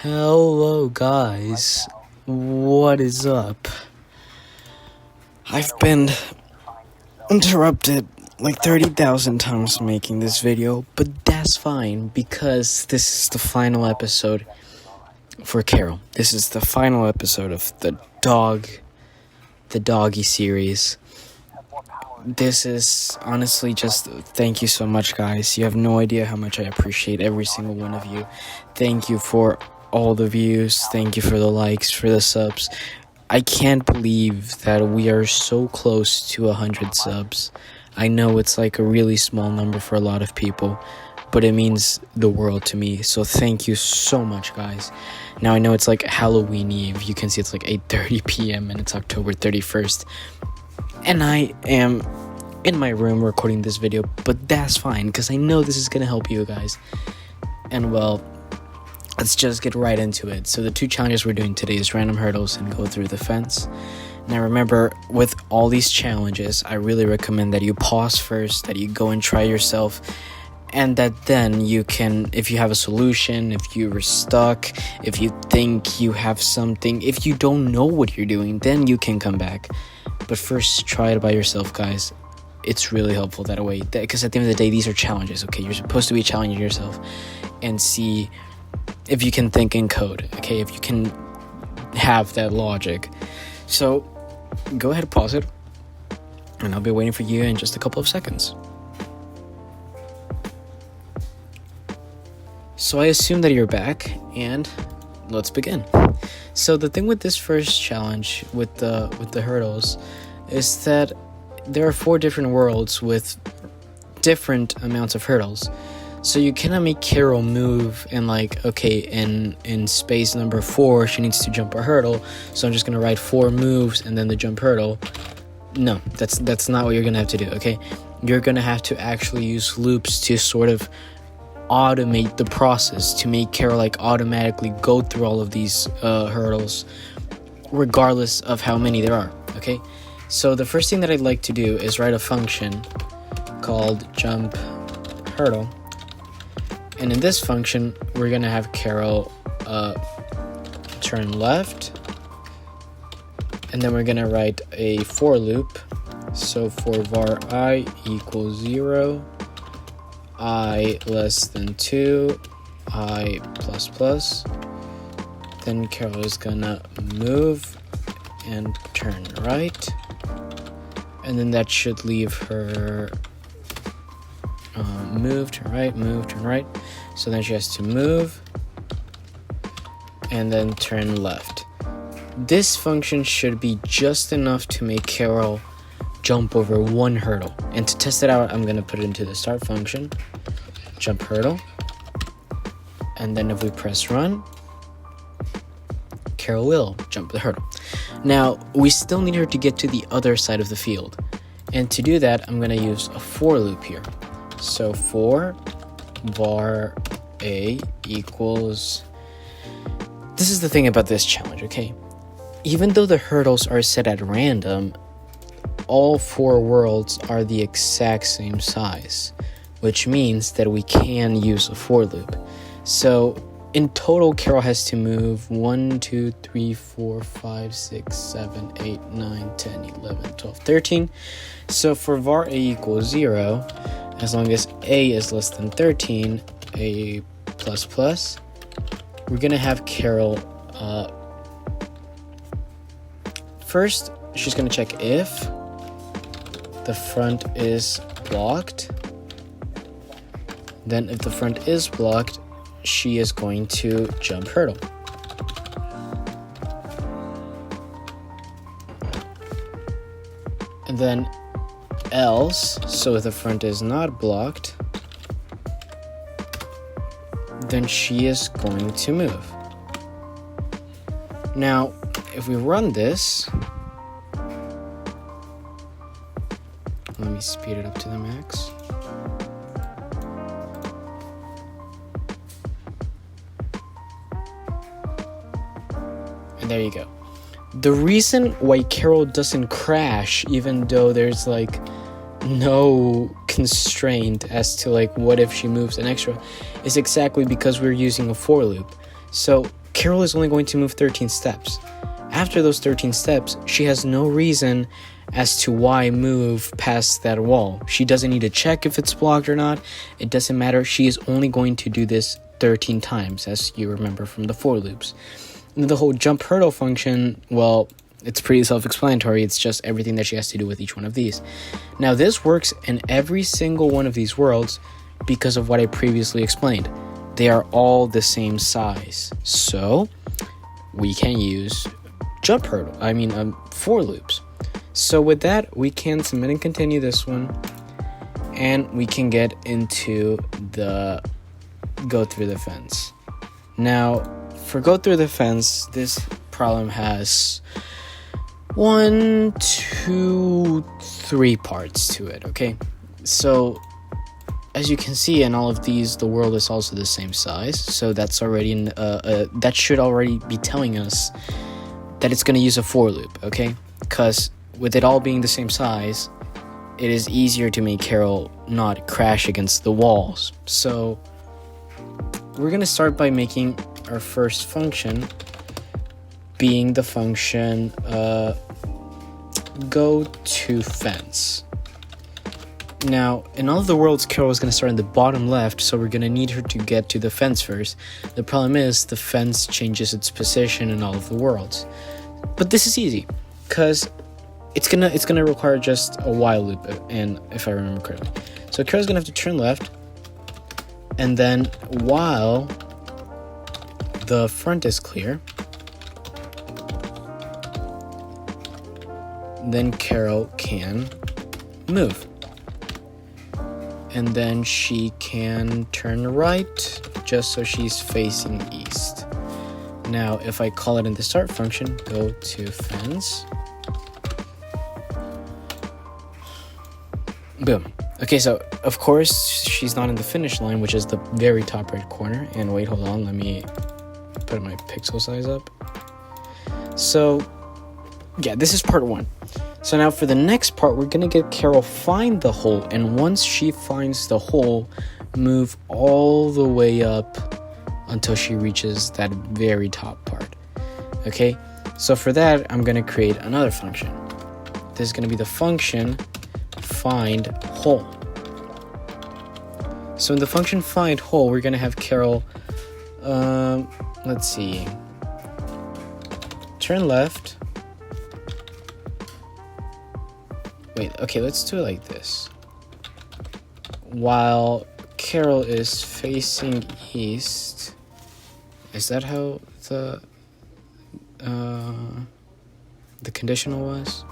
Hello guys, what is up? I've been interrupted like 30,000 times making this video, but that's fine because this is the final episode for Karel. This is the final episode of the doggy series. This is honestly just thank you so much, guys. You have no idea how much I appreciate every single one of you. Thank you for all the views. Thank you for the likes, for the subs. I can't believe that we are so close to 100 subs. I know it's like a really small number for a lot of people, but it means the world to me. So thank you so much, guys. Now I know it's like Halloween Eve. You can see it's like 8:30 p.m. and it's October 31st. And I am in my room recording this video, but that's fine because I know this is going to help you guys. And well, let's just get right into it. So the two challenges we're doing today is random hurdles and go through the fence. Now remember, with all these challenges, I really recommend that you pause first, that you go and try yourself, and that then you can, if you have a solution, if you were stuck, if you think you have something, if you don't know what you're doing, then you can come back. But first, try it by yourself, guys. It's really helpful that way, because at the end of the day, these are challenges, okay? You're supposed to be challenging yourself and see if you can think in code, okay? If you can have that logic. So go ahead and pause it, and I'll be waiting for you in just a couple of seconds. So I assume that you're back, and let's begin. So the thing with this first challenge with the hurdles is that there are 4 different worlds with different amounts of hurdles. So you cannot make Karel move and like, okay, in space number 4 she needs to jump a hurdle, so I'm just gonna write 4 moves and then the jump hurdle. No, that's not what you're gonna have to do, okay? You're gonna have to actually use loops to sort of automate the process, to make Karel like automatically go through all of these hurdles regardless of how many there are, okay? So the first thing that I'd like to do is write a function called jump hurdle, and in this function we're gonna have Karel turn left, and then we're gonna write a for loop. So for var I equals 0, I less than 2, I plus plus, then Karel is gonna move and turn right, and then that should leave her move, turn right, so then she has to move and then turn left. This function should be just enough to make Karel jump over 1 hurdle, and to test it out I'm gonna put it into the start function, jump hurdle, and then if we press run, Karel will jump the hurdle. Now we still need her to get to the other side of the field, and to do that I'm gonna use a for loop here. So for var a equals, this is the thing about this challenge, okay? Even though the hurdles are set at random, all 4 worlds are the exact same size, which means that we can use a for loop. So in total, Karel has to move 1, 2, 3, 4, 5, 6, 7, 8, 9, 10, 11, 12, 13. So for var a equals 0, as long as a is less than 13, a plus plus, we're gonna have Karel first she's gonna check if the front is blocked. Then if the front is blocked, she is going to jump hurdle. And then else, so if the front is not blocked, then she is going to move. Now, if we run this, let me speed it up to the max. And there you go. The reason why Karel doesn't crash, even though there's like no constraint as to like what if she moves an extra, is exactly because we're using a for loop. So Karel is only going to move 13 steps. After those 13 steps, she has no reason as to why move past that wall. She doesn't need to check if it's blocked or not. It doesn't matter. She is only going to do this 13 times, as you remember from the for loops. And the whole jump hurdle function, well, it's pretty self-explanatory. It's just everything that she has to do with each one of these. Now, this works in every single one of these worlds because of what I previously explained. They are all the same size. So, we can use for loops. So with that, we can submit and continue this one, and we can get into the go through the fence. Now, for go through the fence, this problem has 1, 2, 3 parts to it, okay? So, as you can see in all of these, the world is also the same size, so that's already that should already be telling us that it's going to use a for loop, okay? Because with it all being the same size, it is easier to make Karel not crash against the walls. So we're going to start by making our first function being the function go to fence. Now, in all of the worlds, Karel is going to start in the bottom left, so we're going to need her to get to the fence first. The problem is the fence changes its position in all of the worlds. But this is easy, because it's gonna require just a while loop, and if I remember correctly. So Karel's gonna have to turn left, and then while the front is clear, then Karel can move. And then she can turn right, just so she's facing east. Now, if I call it in the start function, go to fence. Boom. Okay, so, of course, she's not in the finish line, which is the very top right corner. And wait, hold on, let me put my pixel size up. So, yeah, this is part 1. So now for the next part, we're going to get Karel find the hole. And once she finds the hole, move all the way up until she reaches that very top part. Okay, so for that, I'm going to create another function. This is going to be the function find hole. So in the function find hole, we're going to have Karel, let's see, turn left. Wait, okay, let's do it like this. While Karel is facing east, is that how the conditional was?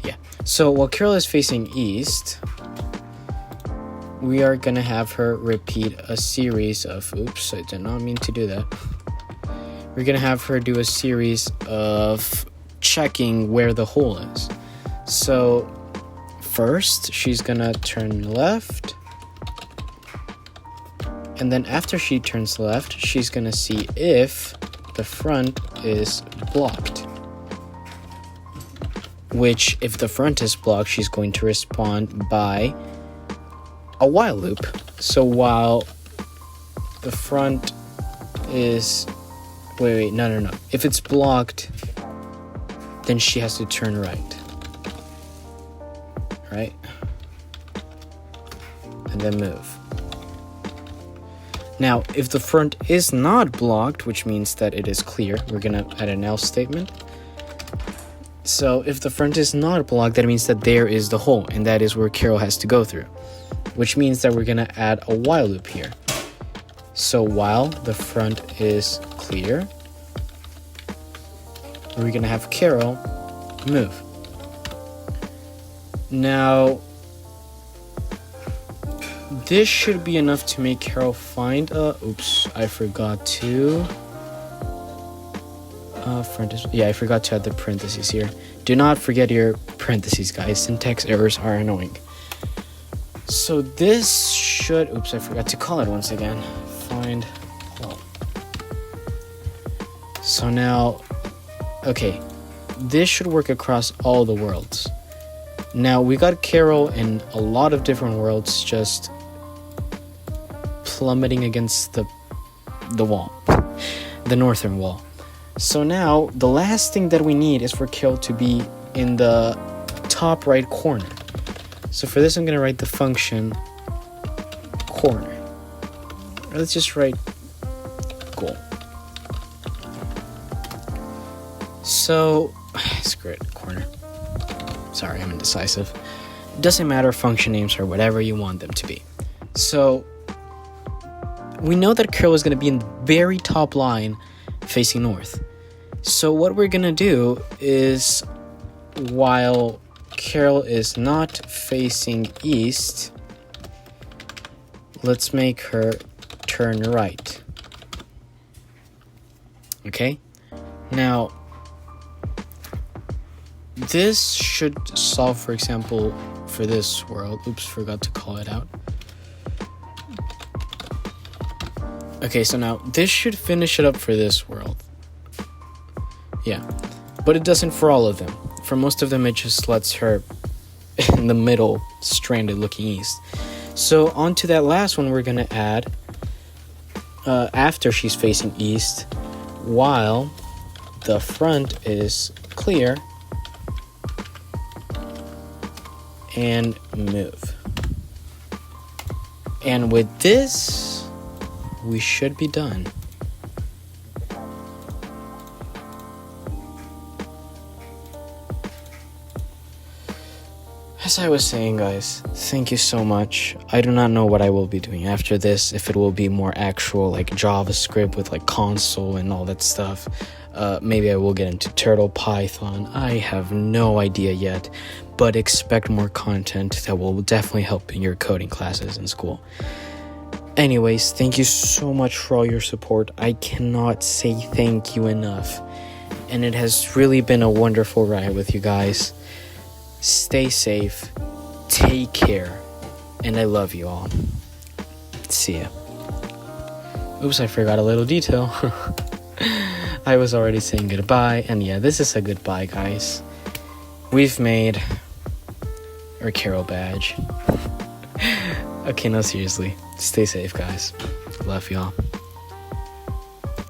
Yeah. So while Karel is facing east, we are gonna have her repeat a series of, oops, I did not mean to do that. We're gonna have her do a series of checking where the hole is. So first, she's gonna turn left. And then after she turns left, she's gonna see if the front is blocked. Which, if the front is blocked, she's going to respond by a while loop. So while the front is... no. If it's blocked, then she has to turn right. Right? And then move. Now, if the front is not blocked, which means that it is clear, we're gonna add an else statement. So if the front is not blocked, that means that there is the hole, and that is where Karel has to go through, which means that we're gonna add a while loop here. So while the front is clear, we're gonna have Karel move. Now, this should be enough to make Karel find oops, I forgot to I forgot to add the parentheses here. Do not forget your parentheses, guys. Syntax errors are annoying. So this should, oops, I forgot to call it once again. Find hole. So now, okay, this should work across all the worlds. Now, we got Karel in a lot of different worlds, just plummeting against the wall. the northern wall. So now the last thing that we need is for Karel to be in the top right corner. So for this, I'm going to write the function corner. Or let's just write goal. So, screw it, corner. Sorry, I'm indecisive. It doesn't matter, function names are whatever you want them to be. So, we know that Karel is going to be in the very top line facing north. So what we're going to do is, while Karel is not facing east, let's make her turn right. Okay? Now, this should solve, for example, for this world. Oops, forgot to call it out. Okay, so now this should finish it up for this world. Yeah, but it doesn't for all of them. For most of them, it just lets her in the middle, stranded looking east. So onto that last one, we're gonna add after she's facing east, while the front is clear, and move. And with this, we should be done. As I was saying, guys, thank you so much. I do not know what I will be doing after this, if it will be more actual like JavaScript with like console and all that stuff. Maybe I will get into Turtle, Python. I have no idea yet, but expect more content that will definitely help in your coding classes in school. Anyways, thank you so much for all your support. I cannot say thank you enough. And it has really been a wonderful ride with you guys. Stay safe, take care, and I love you all. See ya. Oops, I forgot a little detail. I was already saying goodbye, and yeah, this is a goodbye, guys. We've made our Karel badge. Okay, no, seriously. Stay safe, guys. Love y'all.